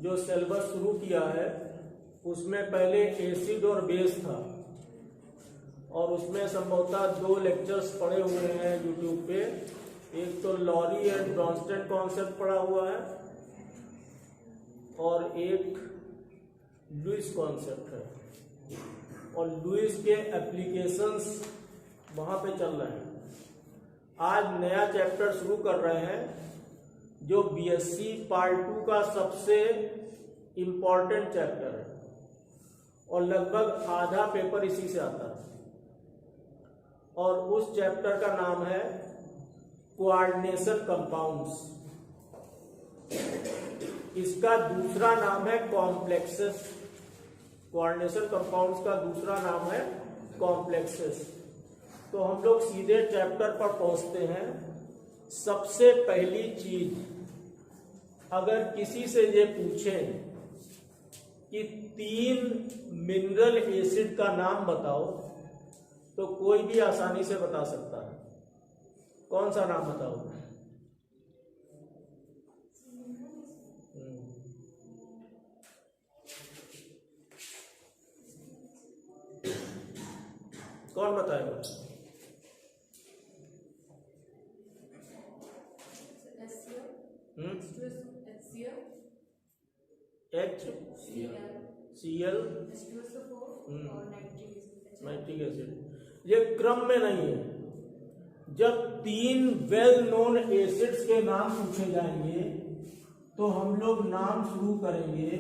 जो सिलेबस शुरू किया है उसमें पहले एसिड और बेस था, और उसमें संभवतः 2 लेक्चर्स पड़े हुए हैं यूट्यूब पे। एक तो लॉरी एंड ब्रॉन्स्टन कॉन्सेप्ट पड़ा हुआ है और एक लुईस कॉन्सेप्ट है, और लुईस के एप्लीकेशंस वहां पे चल रहे हैं। आज नया चैप्टर शुरू कर रहे हैं जो बीएससी पार्ट 2 का सबसे इम्पॉर्टेंट चैप्टर है, और लगभग आधा पेपर इसी से आता है। और उस चैप्टर का नाम है कोऑर्डिनेशन कंपाउंड्स। इसका दूसरा नाम है कॉम्प्लेक्सेस। कोऑर्डिनेशन कंपाउंड्स का दूसरा नाम है कॉम्प्लेक्सेस। तो हम लोग सीधे चैप्टर पर पहुंचते हैं। सबसे पहली चीज, अगर किसी से ये पूछें कि 3 मिनरल एसिड का नाम बताओ, तो कोई भी आसानी से बता सकता है। कौन सा नाम बताओ? कौन बताएगा? HCl nitric acid. ये क्रम में नहीं है। जब 3 वेल नोन एसिड्स के नाम पूछे जाएंगे तो हम लोग नाम शुरू करेंगे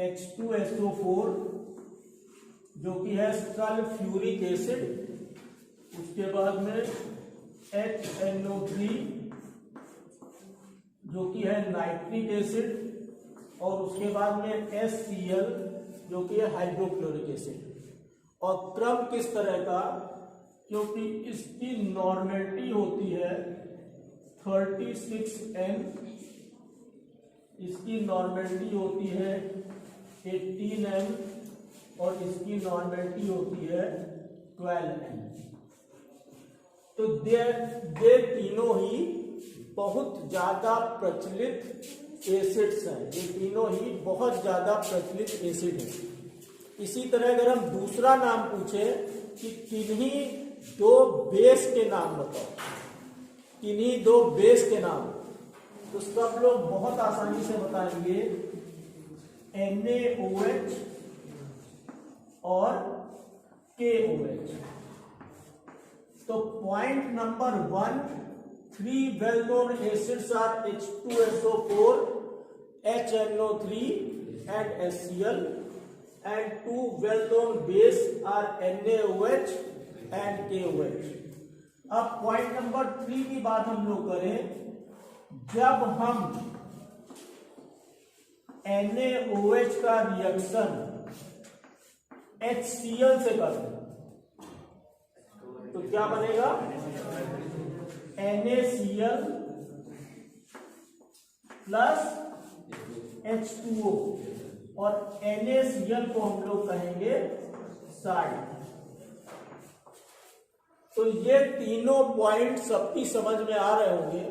H2SO4 जो कि है सल्फ्यूरिक एसिड, उसके बाद में HNO3 जो कि है नाइट्रिक एसिड, और उसके बाद में HCl जो कि है हाइड्रोक्लोरिक एसिड। और क्रम किस तरह का? क्योंकि इसकी नॉर्मेलिटी होती है 36N, इसकी नॉर्मेलिटी होती है 18N, और इसकी नॉर्मेलिटी होती है 12N। तो ये तीनों ही बहुत ज्यादा प्रचलित एसिड्स हैं। ये तीनों ही बहुत ज्यादा प्रचलित एसिड हैं। इसी तरह अगर हम दूसरा नाम पूछे कि किन्हीं 2 बेस के नाम बताओ, किन्हीं 2 बेस के नाम, तो सब लोग बहुत आसानी से बताएंगे NaOH और KOH। तो point number 1, 3 well known acids are H2SO4, HNO3 and HCl, and 2 well known base are NaOH and KOH। अब पॉइंट नंबर 3 की बात हम लोग करें। जब हम NaOH का रिएक्शन HCl से करते हैं तो क्या बनेगा? NaCl प्लस H2O, और NaCl को हम लोग कहेंगे साल्ट। तो ये तीनों पॉइंट सबकी समझ में आ रहे होंगे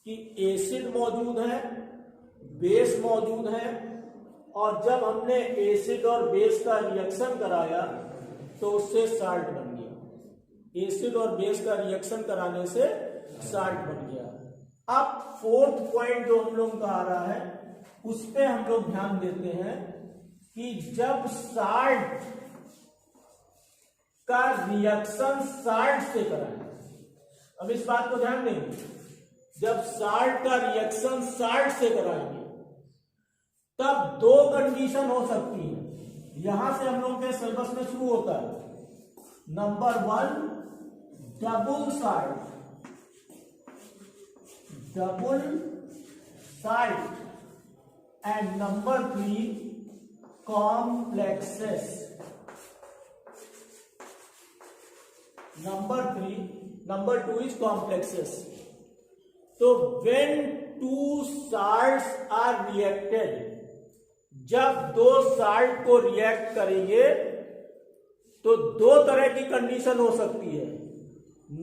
कि एसिड मौजूद है, बेस मौजूद है, और जब हमने एसिड और बेस का रिएक्शन कराया तो उससे साल्ट बन गया। एसिड और बेस का रिएक्शन कराने से साल्ट बन गया। अब 4th पॉइंट जो हम लोग का आ रहा है उस पे हम लोग ध्यान देते हैं कि जब साल्ट का रिएक्शन साल्ट से कराएं। अब इस बात को ध्यान देंगे, जब साल्ट का रिएक्शन साल्ट से कराएंगे तब 2 कंडीशन हो सकती है। यहां से हम लोग के सिलेबस में शुरू होता है। Number 1 double salt, and number 3 complexes. Number 2 is complexes. तो when 2 salts are reacted, जब 2 साल्ट को रिएक्ट करेंगे तो 2 तरह की कंडीशन हो सकती है।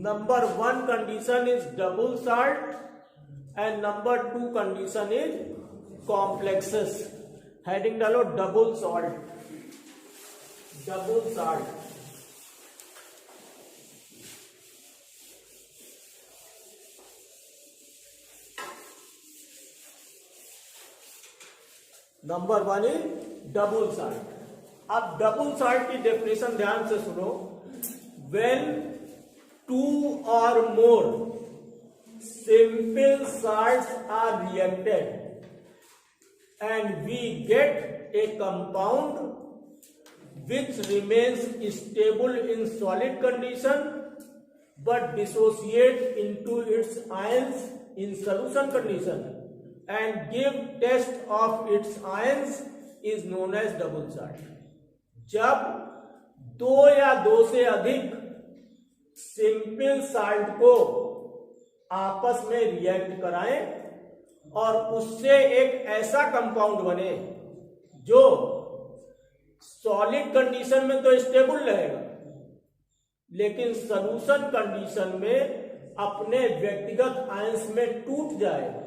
Number 1 condition is double salt and number 2 condition is complexes, heading डालो double salt, double salt. Number 1 is double salt. अब डबल सॉल्ट की डेफिनेशन ध्यान से सुनो। When 2 or more simple salts are reacted and we get a compound which remains stable in solid condition but dissociate into its ions in solution condition and give test of its ions is known as double salt। जब 2 या 2 से अधिक simple salt को आपस में react कराएं और उससे एक ऐसा कंपाउंड बने जो सॉलिड कंडीशन में तो स्टेबल रहेगा लेकिन सॉल्यूशन कंडीशन में अपने व्यक्तिगत आयंस में टूट जाएगा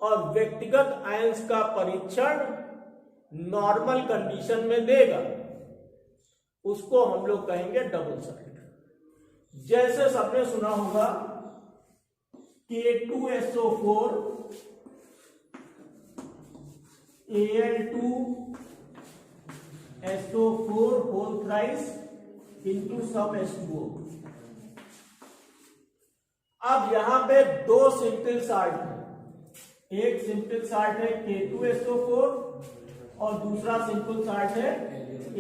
और व्यक्तिगत आयंस का परीक्षण नॉर्मल कंडीशन में देगा, उसको हम लोग कहेंगे डबल सॉल्ट। जैसे सबने सुना होगा K2SO4 Al2SO4 whole thrice into सब H2O। अब यहां पे 2 सिंपल साल्ट है, एक सिंपल साल्ट है K2SO4 और दूसरा सिंपल साल्ट है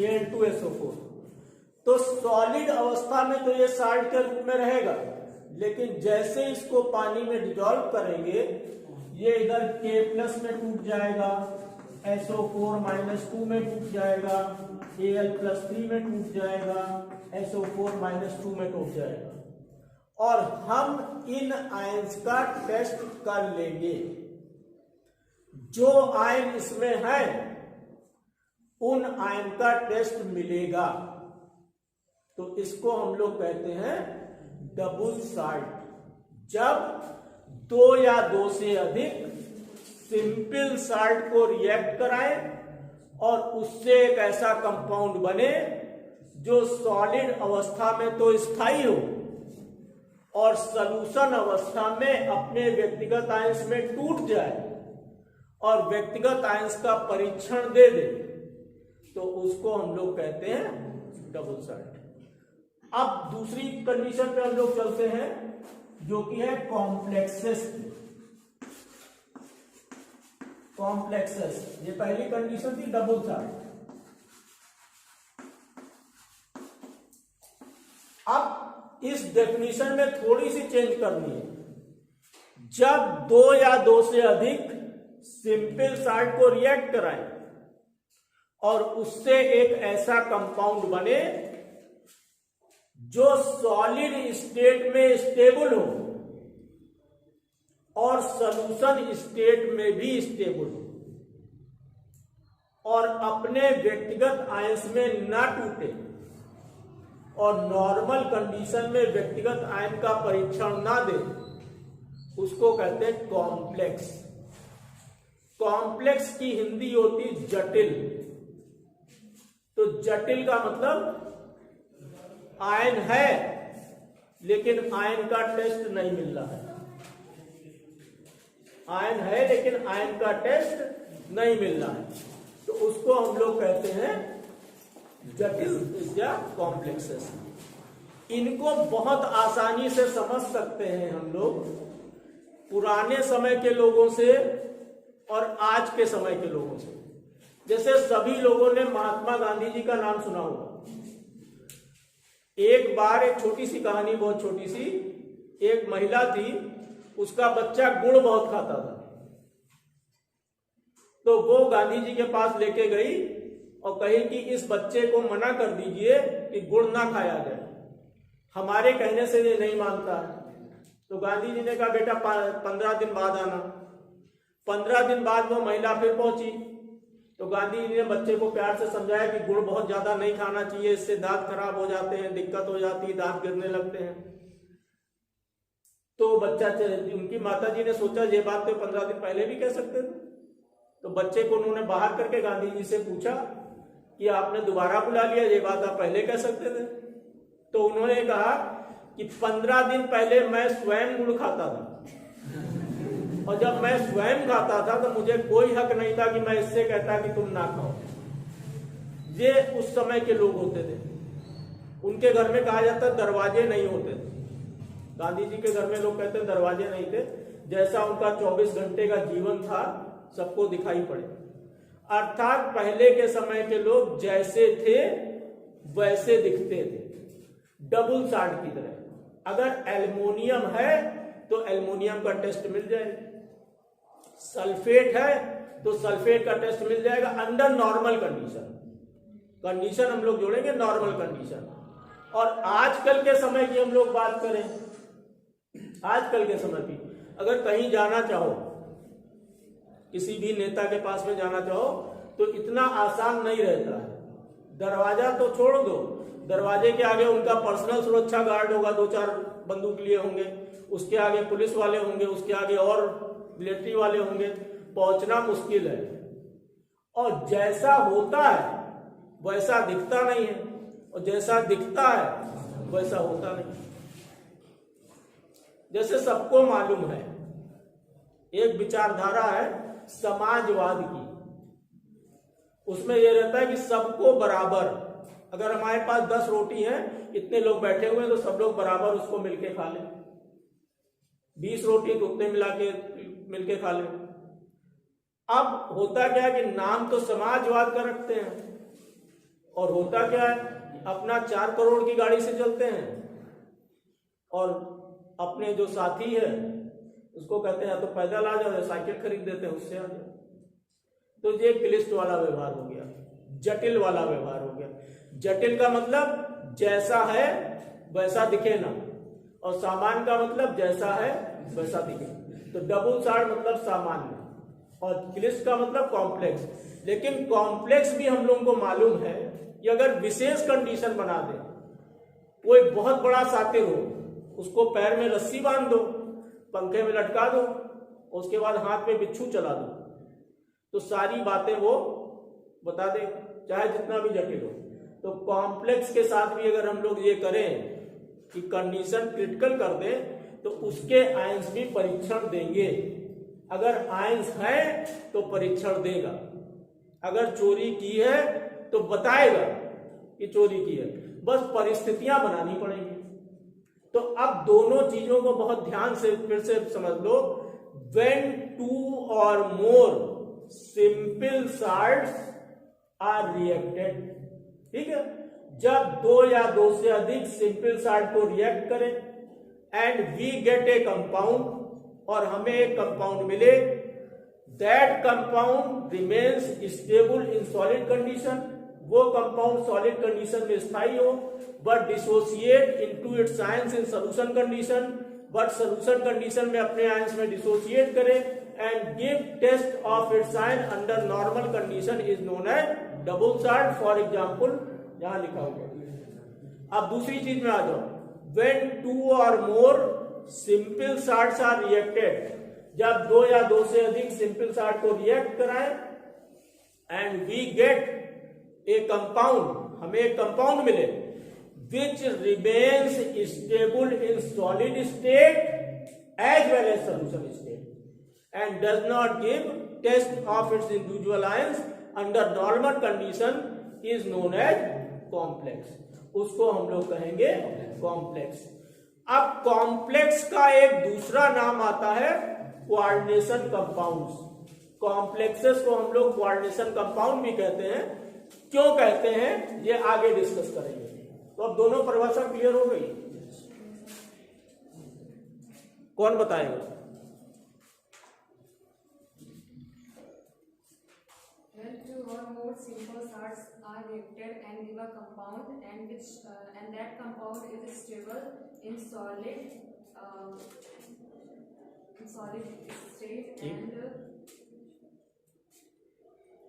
Al2SO4। तो सॉलिड अवस्था में तो ये साल्ट के रूप में रहेगा लेकिन जैसे इसको पानी में डिसॉल्व करेंगे ये इधर K+ में टूट जाएगा, SO4-2 में टूट जाएगा, Al+3 में टूट जाएगा, SO4-2 में टूट जाएगा और हम इन आयंस का टेस्ट कर लेंगे। जो आयन इसमें है उन आयन का टेस्ट मिलेगा तो इसको हम लोग कहते हैं डबल सॉल्ट। जब 2 या 2 से अधिक सिंपल साल्ट को रिएक्ट कराएं और उससे एक ऐसा कंपाउंड बने जो सॉलिड अवस्था में तो स्थायी हो और सॉल्यूशन अवस्था में अपने व्यक्तिगत आयंस में टूट जाए और व्यक्तिगत आयंस का परीक्षण दे दे तो उसको हम लोग कहते हैं डबल सॉल्ट। अब दूसरी कंडीशन पे हम लोग चलते हैं जो कि है कॉम्प्लेक्सेस। कॉम्प्लेक्सेस, ये पहली कंडीशन थी डबल सॉल्ट। अब इस डेफिनेशन में थोड़ी सी चेंज करनी है। जब 2 या 2 से अधिक सिंपल साल्ट को रिएक्ट कराएं और उससे एक ऐसा कंपाउंड बने जो सॉलिड स्टेट में स्टेबल हो और सॉल्यूशन स्टेट में भी स्टेबल हो और अपने व्यक्तिगत आयंस में ना टूटे और नॉर्मल कंडीशन में व्यक्तिगत आयन का परीक्षण ना दे, उसको कहते हैं कॉम्प्लेक्स। कॉम्प्लेक्स की हिंदी होती जटिल। तो जटिल का मतलब आयन है लेकिन आयन का टेस्ट नहीं मिल रहा है। आयन है लेकिन आयन का टेस्ट नहीं मिल रहा है तो उसको हम लोग कहते हैं जटिल या कॉम्प्लेक्सेस। इनको बहुत आसानी से समझ सकते हैं हम लोग पुराने समय के लोगों से और आज के समय के लोगों से। जैसे सभी लोगों ने महात्मा गांधी जी का नाम सुना होगा। एक बार एक छोटी सी कहानी, बहुत छोटी सी, एक महिला थी, उसका बच्चा गुड़ बहुत खाता था तो वो गांधी जी के पास लेके गई और कही कि इस बच्चे को मना कर दीजिए कि गुड़ ना खाया जाए, हमारे कहने से ये नहीं मानता है। तो गांधी जी ने कहा बेटा 15 दिन बाद आना। 15 दिन बाद वो महिला फिर पहुंची तो गांधी जी ने बच्चे को प्यार से समझाया कि गुड़ बहुत ज्यादा नहीं खाना चाहिए, इससे दांत खराब हो जाते हैं, दिक्कत हो जाती है, दांत गिरने लगते हैं। तो बच्चा, उनकी माता जी ने सोचा ये बात तो 15 दिन पहले भी कह सकते थे, तो बच्चे को उन्होंने बाहर करके गांधी जी से पूछा कि आपने दोबारा बुला लिया, ये बात आप पहले कह सकते थे। तो उन्होंने कहा कि 15 दिन पहले मैं स्वयं गुड़ खाता था, और जब मैं स्वयं खाता था तो मुझे कोई हक नहीं था कि मैं इससे कहता कि तुम ना खाओ। ये उस समय के लोग होते थे। उनके घर में कहा जाता दरवाजे नहीं होते थे। गांधी जी के घर में लोग कहते दरवाजे नहीं थे, जैसा उनका 24 घंटे का जीवन था सबको दिखाई पड़े। अर्थात पहले के समय के लोग जैसे थे वैसे दिखते थे, डबल सार्ड की तरह। अगर एल्युमिनियम है तो एल्युमिनियम का टेस्ट मिल जाएगा, सल्फेट है तो सल्फेट का टेस्ट मिल जाएगा अंडर नॉर्मल कंडीशन। कंडीशन हम लोग जोड़ेंगे नॉर्मल कंडीशन। और आजकल के समय की हम लोग बात करें, आजकल के समय की, अगर कहीं जाना चाहो, किसी भी नेता के पास में जाना चाहो तो इतना आसान नहीं रहता है। दरवाजा तो छोड़ दो, दरवाजे के आगे उनका पर्सनल सुरक्षा गार्ड होगा, 2-4 बंदूक लिए होंगे, उसके आगे पुलिस वाले होंगे, उसके आगे और मिलिट्री वाले होंगे, पहुंचना मुश्किल है। और जैसा होता है वैसा दिखता नहीं है, और जैसा दिखता है वैसा होता नहीं। जैसे सबको मालूम है एक विचारधारा है समाजवाद की, उसमें यह रहता है कि सबको बराबर, अगर हमारे पास 10 रोटी है, इतने लोग बैठे हुए हैं तो सब लोग बराबर उसको मिलके खा लें। 20 रोटी तो उतने मिलके खा लें। अब होता क्या है कि नाम तो समाजवाद का रखते हैं, और होता क्या है अपना 4 करोड़ की गाड़ी से चलते हैं, और अपने जो साथी है उसको कहते हैं या तो पैदल आ जाओ या साइकिल खरीद देते हैं उससे आ जाओ। तो ये क्लिष्ट वाला व्यवहार हो गया, जटिल वाला व्यवहार हो गया। जटिल का मतलब जैसा है वैसा दिखे ना, और सामान्य का मतलब जैसा है वैसा दिखे। तो डबल सार्ड मतलब सामान्य, और क्लिष्ट का मतलब कॉम्प्लेक्स। लेकिन कॉम्प्लेक्स भी हम लोगों को मालूम है कि अगर विशेष कंडीशन बना दे, कोई बहुत बड़ा सातिर हो, उसको पैर में रस्सी बांध दो, पंखे में लटका दो, उसके बाद हाथ में बिच्छू चला दो, तो सारी बातें वो बता दे, चाहे जितना भी जटिल हो। तो कॉम्प्लेक्स के साथ भी अगर हम लोग ये करें कि कंडीशन क्रिटिकल कर दें तो उसके आयंस भी परीक्षण देंगे। अगर आयंस है तो परीक्षण देगा, अगर चोरी की है तो बताएगा कि चोरी की है, बस परिस्थितियां बनानी पड़ेंगी। तो अब दोनों चीजों को बहुत ध्यान से फिर से समझ लो। When 2 or more simple shards are reacted, ठीक है, जब 2 या 2 से अधिक सिंपल सार्ड को रिएक्ट करें and we get a compound, और हमें एक कंपाउंड मिले, that compound remains stable in solid condition, वो कंपाउंड सॉलिड कंडीशन में स्थायी हो, but dissociate into its ions in solution condition, but solution condition में अपने आयंस में डिसोसिएट करे, and give test of its ion under normal condition is known as double salt. For example यहां लिखा हुआ। अब दूसरी चीज में आ जाओ, when 2 or more simple salts are reacted, जब 2 या 2 से अधिक सिंपल सार्ड को रिएक्ट कराएं and we get a compound, हमें एक कंपाउंड मिले which remains stable in solid state as well as solution state and does not give test of its individual ions under normal condition is known as complex, उसको हम लोग कहेंगे complex. अब complex का एक दूसरा नाम आता है कोऑर्डिनेशन कंपाउंड्स। कॉम्प्लेक्सेस को हम लोग कोऑर्डिनेशन कंपाउंड भी कहते हैं। क्यों कहते हैं ये आगे डिस्कस करेंगे। तो अब दोनों परिभाषा क्लियर हो गई, कौन बताएगा? When 2 or more simple salts are reacted and give a compound and that compound is stable in solid state and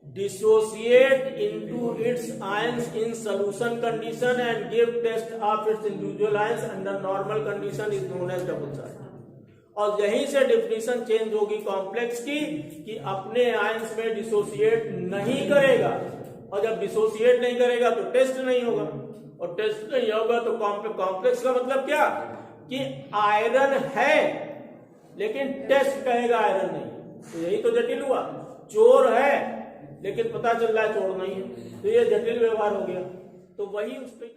dissociate into its ions in solution condition and give test of its individual ions under normal condition is known as double सार्ड। और यहीं से definition change होगी complex की कि अपने ions में dissociate नहीं करेगा, और जब डिसोसिएट नहीं करेगा तो टेस्ट नहीं होगा, और टेस्ट नहीं होगा तो कॉम्प्लेक्स का मतलब क्या कि आयरन है लेकिन टेस्ट कहेगा आयरन नहीं। तो यही तो जटिल हुआ, चोर है लेकिन पता चल रहा है चोर नहीं है, तो ये जटिल व्यवहार हो गया। तो वही उस पर